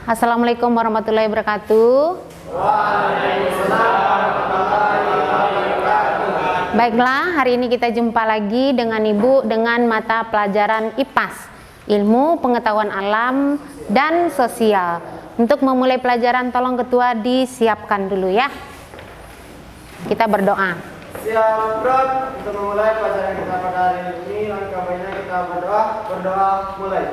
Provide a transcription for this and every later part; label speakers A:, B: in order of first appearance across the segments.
A: Assalamualaikum warahmatullahi wabarakatuh. Baiklah, hari ini kita jumpa lagi dengan Ibu dengan mata pelajaran IPAS, Ilmu Pengetahuan Alam dan Sosial. Untuk memulai pelajaran, tolong ketua disiapkan dulu ya. Kita berdoa.
B: Siap, Bro. Untuk memulai pelajaran kita pada hari ini, langkah baiknya kita berdoa. Berdoa mulai.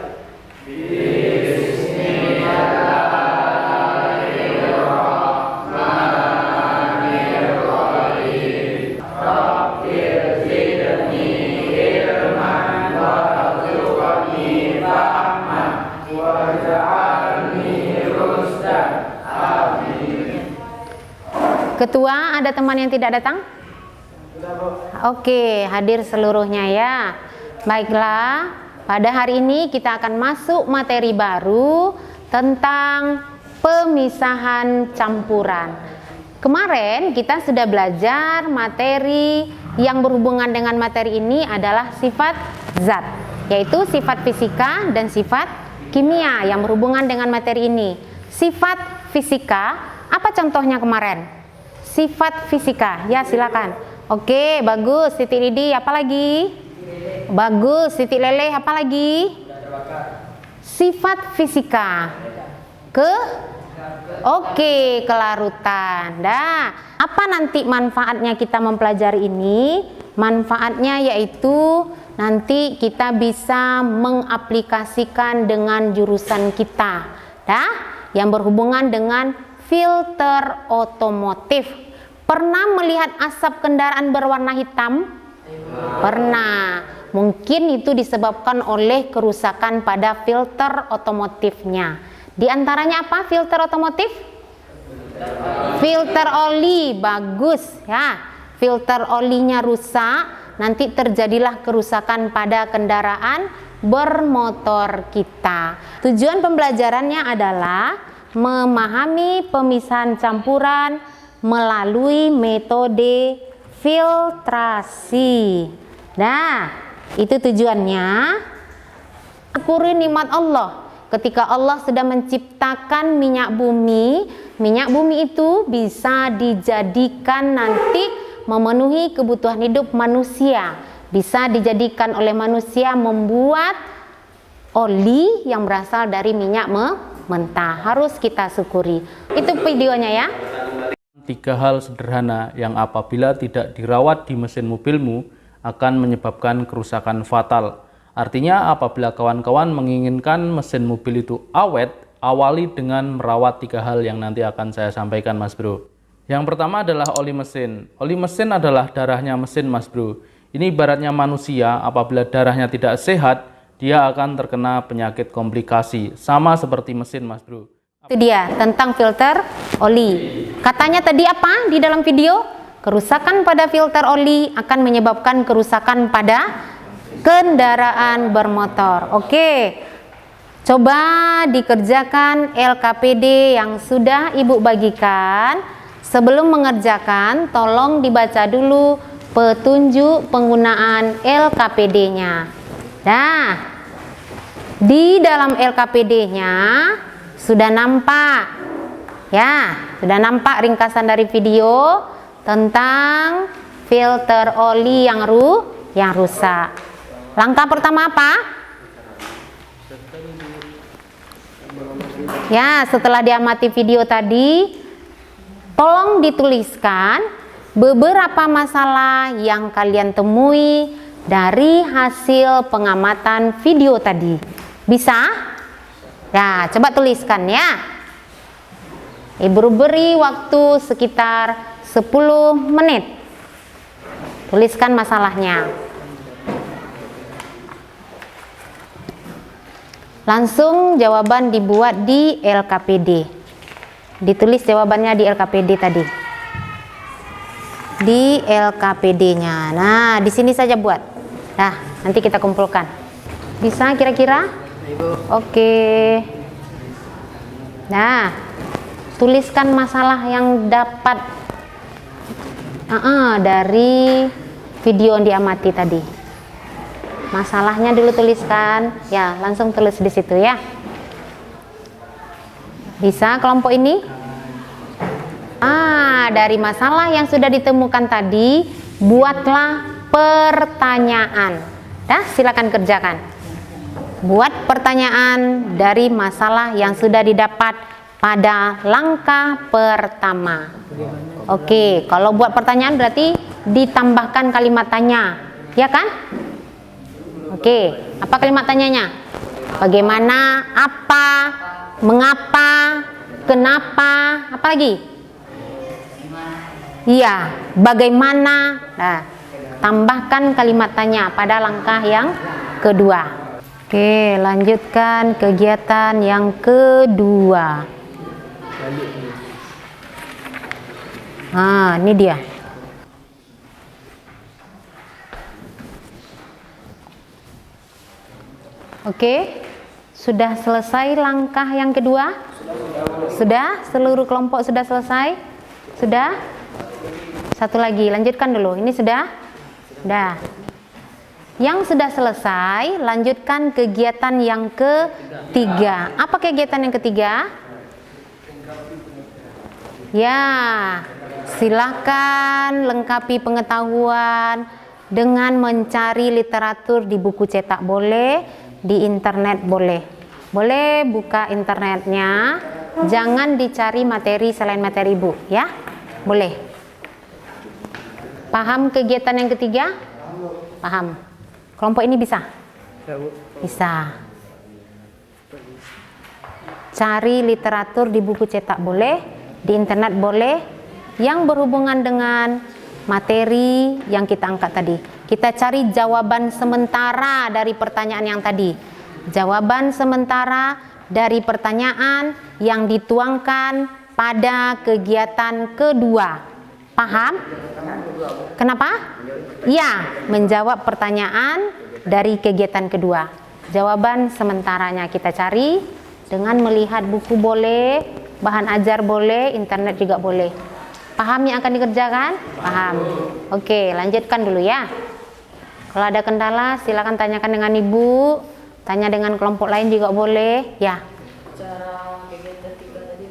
A: Ketua, ada teman yang tidak datang? Oke, hadir seluruhnya ya. Baiklah, pada hari ini kita akan masuk materi baru tentang pemisahan campuran. Kemarin kita sudah belajar materi yang berhubungan dengan materi ini adalah sifat zat, yaitu sifat fisika dan sifat kimia yang berhubungan dengan materi ini. Sifat fisika, apa contohnya kemarin? Sifat fisika, ya silakan. Oke, bagus. Titik lidi, apa lagi? Bagus. Titik leleh, apa lagi? Sifat fisika. Oke, kelarutan. Nah, apa nanti manfaatnya kita mempelajari ini? Manfaatnya yaitu nanti kita bisa mengaplikasikan dengan jurusan kita, yang berhubungan dengan filter otomotif. Pernah melihat asap kendaraan berwarna hitam? Pernah. Mungkin itu disebabkan oleh kerusakan pada filter otomotifnya. Di antaranya apa filter otomotif? Filter oli. Bagus ya. Filter olinya rusak, nanti terjadilah kerusakan pada kendaraan bermotor kita. Tujuan pembelajarannya adalah memahami pemisahan campuran melalui metode filtrasi. Nah, itu tujuannya. Syukuri nikmat Allah. Ketika Allah sudah menciptakan minyak bumi itu bisa dijadikan nanti memenuhi kebutuhan hidup manusia. Bisa dijadikan oleh manusia membuat oli yang berasal dari minyak mentah. Harus kita syukuri. Itu videonya ya.
C: 3 hal sederhana yang apabila tidak dirawat di mesin mobilmu akan menyebabkan kerusakan fatal. Artinya apabila kawan-kawan menginginkan mesin mobil itu awet, awali dengan merawat 3 hal yang nanti akan saya sampaikan Mas Bro. Yang pertama adalah oli mesin. Oli mesin adalah darahnya mesin Mas Bro. Ini ibaratnya manusia, apabila darahnya tidak sehat, dia akan terkena penyakit komplikasi. Sama seperti mesin Mas Bro.
A: Itu dia tentang filter oli. Katanya tadi apa di dalam video? Kerusakan pada filter oli akan menyebabkan kerusakan pada kendaraan bermotor. Oke, coba dikerjakan LKPD yang sudah Ibu bagikan. Sebelum mengerjakan, tolong dibaca dulu petunjuk penggunaan LKPD-nya. Nah, di dalam LKPD-nya sudah nampak ya, sudah nampak ringkasan dari video tentang filter oli yang rusak. Langkah pertama apa? Ya, setelah diamati video tadi, tolong dituliskan beberapa masalah yang kalian temui dari hasil pengamatan video tadi. Bisa? Ya, coba tuliskan ya. Ibu beri waktu sekitar 10 menit. Tuliskan masalahnya. Langsung jawaban dibuat di LKPD. Ditulis jawabannya di LKPD tadi. Di LKPD-nya. Nah, di sini saja buat. Nah, nanti kita kumpulkan. Bisa kira-kira? Oke. Nah, tuliskan masalah yang dapat dari video yang diamati tadi. Masalahnya dulu tuliskan, ya langsung tulis di situ ya. Bisa kelompok ini? Dari masalah yang sudah ditemukan tadi, buatlah pertanyaan. Dah, silakan kerjakan. Buat pertanyaan dari masalah yang sudah didapat pada langkah pertama. Oke, kalau buat pertanyaan berarti ditambahkan kalimat tanya, ya kan? Oke, apa kalimat tanyanya? Bagaimana, apa, mengapa, kenapa, apa lagi? Iya, bagaimana. Nah, tambahkan kalimat tanya pada langkah yang kedua. Oke, lanjutkan kegiatan yang kedua. Ini dia. Oke, sudah selesai langkah yang kedua? Sudah? Seluruh kelompok sudah selesai? Sudah? Satu lagi, lanjutkan dulu. Ini sudah? Sudah. Yang sudah selesai, lanjutkan kegiatan yang ketiga. Apa kegiatan yang ketiga? Ya, silakan lengkapi pengetahuan dengan mencari literatur di buku cetak boleh, di internet boleh. Boleh buka internetnya, jangan dicari materi selain materi ibu, ya? Boleh. Paham kegiatan yang ketiga? Paham. Kelompok ini bisa? Bisa. Cari literatur di buku cetak boleh, di internet boleh, yang berhubungan dengan materi yang kita angkat tadi. Kita cari jawaban sementara dari pertanyaan yang tadi. Jawaban sementara dari pertanyaan yang dituangkan pada kegiatan kedua. Paham? Kenapa? Ya, menjawab pertanyaan dari kegiatan kedua. Jawaban sementaranya kita cari dengan melihat buku boleh, bahan ajar boleh, internet juga boleh. Paham yang akan dikerjakan? Paham. Oke, lanjutkan dulu ya. Kalau ada kendala silakan tanyakan dengan ibu, tanya dengan kelompok lain juga boleh. Ya.
D: Cara kegiatan 3 tadi.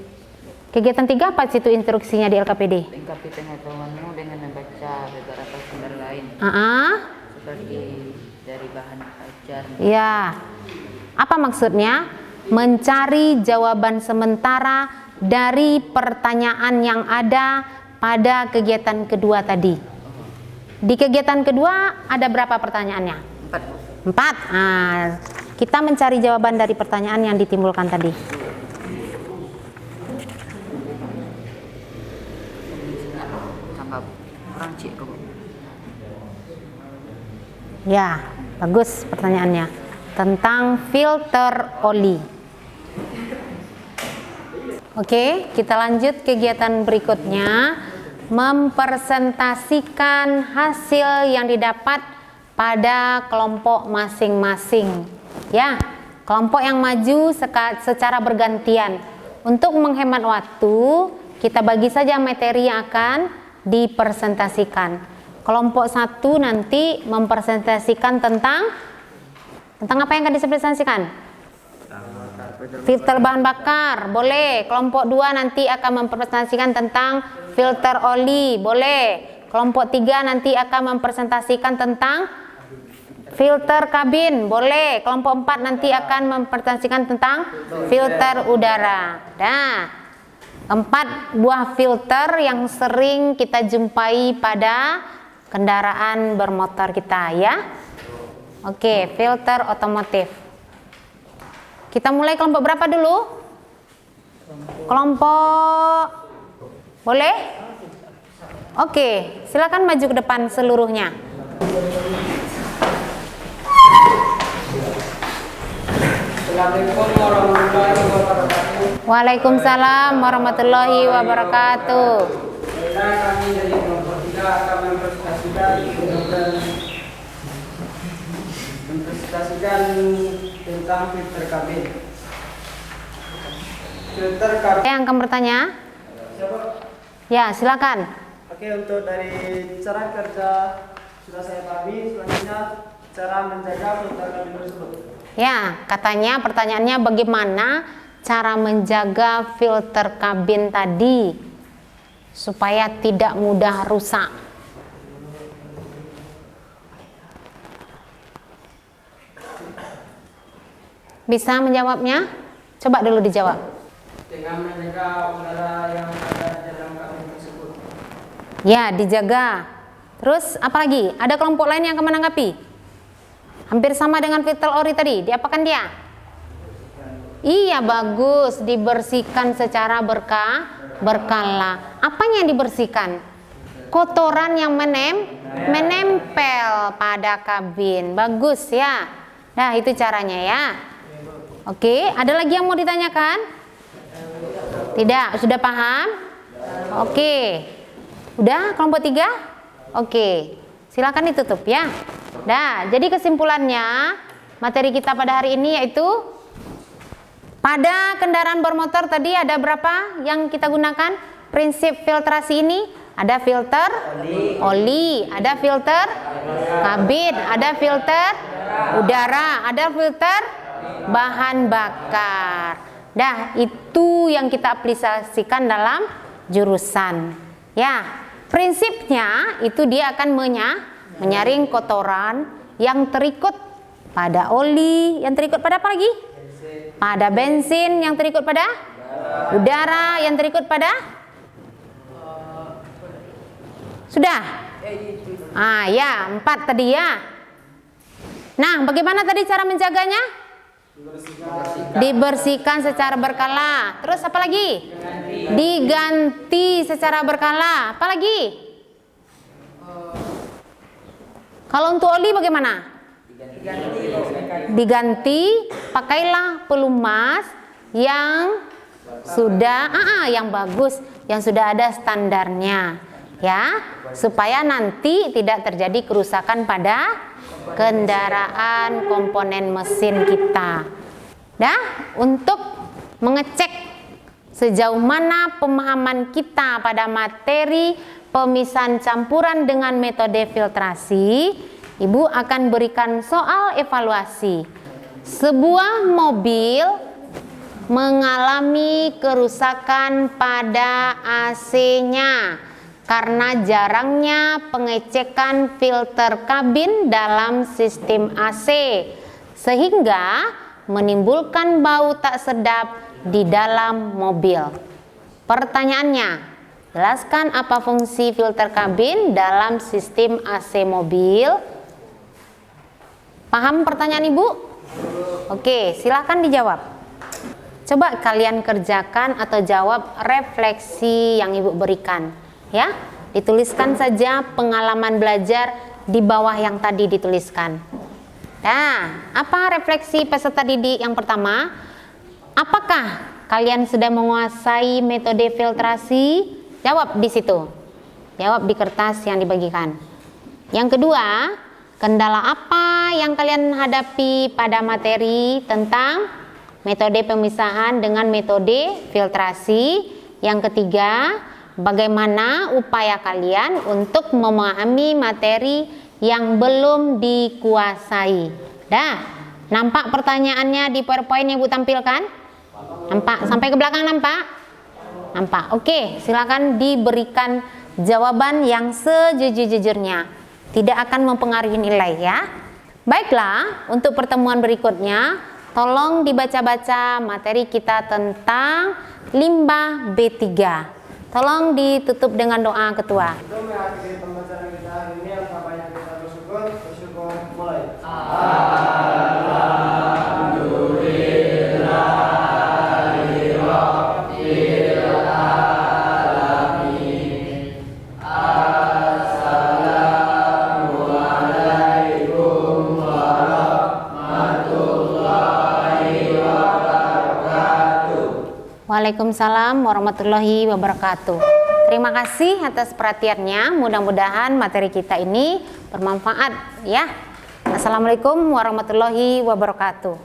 A: Kegiatan 3 apa situ instruksinya di LKPD?
D: Lengkapi pengetahuanmu dengan membaca beberapa sumber lain. Seperti dari bahan ajar.
A: Ya. Apa maksudnya? Mencari jawaban sementara dari pertanyaan yang ada pada kegiatan kedua tadi. Di kegiatan kedua ada berapa pertanyaannya? 4. Kita mencari jawaban dari pertanyaan yang ditimbulkan tadi.
D: Tambah kurang cik kamu.
A: Ya, bagus pertanyaannya. Tentang filter oli. Oke, kita lanjut kegiatan berikutnya. Mempresentasikan hasil yang didapat pada kelompok masing-masing. Ya, kelompok yang maju secara bergantian. Untuk menghemat waktu, kita bagi saja materi yang akan dipresentasikan. Kelompok 1 nanti mempresentasikan tentang apa yang akan dipresentasikan? Filter bahan bakar, boleh. Kelompok 2 nanti akan mempresentasikan tentang filter oli, boleh. Kelompok 3 nanti akan mempresentasikan tentang filter kabin, boleh. Kelompok 4 nanti akan mempresentasikan tentang filter udara. Nah, 4 buah filter yang sering kita jumpai pada kendaraan bermotor kita, ya. Oke, filter otomotif. Kita mulai kelompok berapa dulu? Kelompok boleh? Oke, silakan maju ke depan seluruhnya.
B: Assalamualaikum warahmatullahi wabarakatuh.
A: Waalaikumsalam warahmatullahi wabarakatuh.
B: Kami dari kelompok 3 akan mempresentasikan tentang filter kabin. Filter kabin.
A: Yang akan bertanya? Ya, silakan.
B: Oke, untuk dari cara kerja sudah saya pahami. Selanjutnya cara menjaga filter kabin tersebut.
A: Ya, katanya pertanyaannya bagaimana cara menjaga filter kabin tadi supaya tidak mudah rusak? Bisa menjawabnya? Coba dulu dijawab.
B: Dengan menjaga udara yang ada di dalam kabin tersebut.
A: Ya, dijaga. Terus apa lagi? Ada kelompok lain yang akan menanggapi? Hampir sama dengan filter ori tadi. Diapakan dia? Iya, bagus. Dibersihkan secara berkala. Apanya yang dibersihkan? Kotoran yang menempel pada kabin. Bagus ya. Nah, itu caranya ya. Oke, ada lagi yang mau ditanyakan? Tidak, sudah paham? Oke. Udah kelompok 3? Oke. Silakan ditutup ya. Nah, jadi kesimpulannya materi kita pada hari ini yaitu pada kendaraan bermotor tadi ada berapa yang kita gunakan prinsip filtrasi ini? Ada filter oli, ada filter kabin, ada filter udara, ada filter bahan bakar. Nah, itu yang kita aplikasikan dalam jurusan. Ya, prinsipnya itu dia akan menyaring kotoran yang terikut pada oli, yang terikut pada apa lagi? Pada bensin, yang terikut pada udara, yang terikut pada sudah? Ya, 4 tadi ya. Nah, bagaimana tadi cara menjaganya? Dibersihkan secara berkala. Terus apa lagi? Diganti secara berkala. Apa lagi? Kalau untuk oli bagaimana? Diganti, pakailah pelumas yang sudah yang bagus, yang sudah ada standarnya ya, supaya nanti tidak terjadi kerusakan pada kendaraan komponen mesin kita. Nah, untuk mengecek sejauh mana pemahaman kita pada materi pemisahan campuran dengan metode filtrasi, Ibu akan berikan soal evaluasi. Sebuah mobil mengalami kerusakan pada AC-nya karena jarangnya pengecekan filter kabin dalam sistem AC, sehingga menimbulkan bau tak sedap di dalam mobil. Pertanyaannya, jelaskan apa fungsi filter kabin dalam sistem AC mobil. Paham pertanyaan Ibu? Oke, silahkan dijawab. Coba kalian kerjakan atau jawab refleksi yang Ibu berikan. Ya, dituliskan saja pengalaman belajar di bawah yang tadi dituliskan. Nah, apa refleksi peserta didik yang pertama? Apakah kalian sudah menguasai metode filtrasi? Jawab di situ. Jawab di kertas yang dibagikan. Yang kedua, kendala apa yang kalian hadapi pada materi tentang metode pemisahan dengan metode filtrasi? Yang ketiga, bagaimana upaya kalian untuk memahami materi yang belum dikuasai? Dah, nampak pertanyaannya di PowerPoint yang Ibu tampilkan? Nampak? Sampai ke belakang nampak? Nampak? Oke, silakan diberikan jawaban yang sejujur-jujurnya. Tidak akan mempengaruhi nilai ya. Baiklah, untuk pertemuan berikutnya, tolong dibaca-baca materi kita tentang limbah B3. Tolong ditutup dengan doa ketua.
B: Untuk mengakhiri pembacaan kita hari ini, alangkah banyak kita bersyukur mulai.
A: Waalaikumsalam warahmatullahi wabarakatuh. Terima kasih atas perhatiannya. Mudah-mudahan materi kita ini bermanfaat ya. Assalamualaikum warahmatullahi wabarakatuh.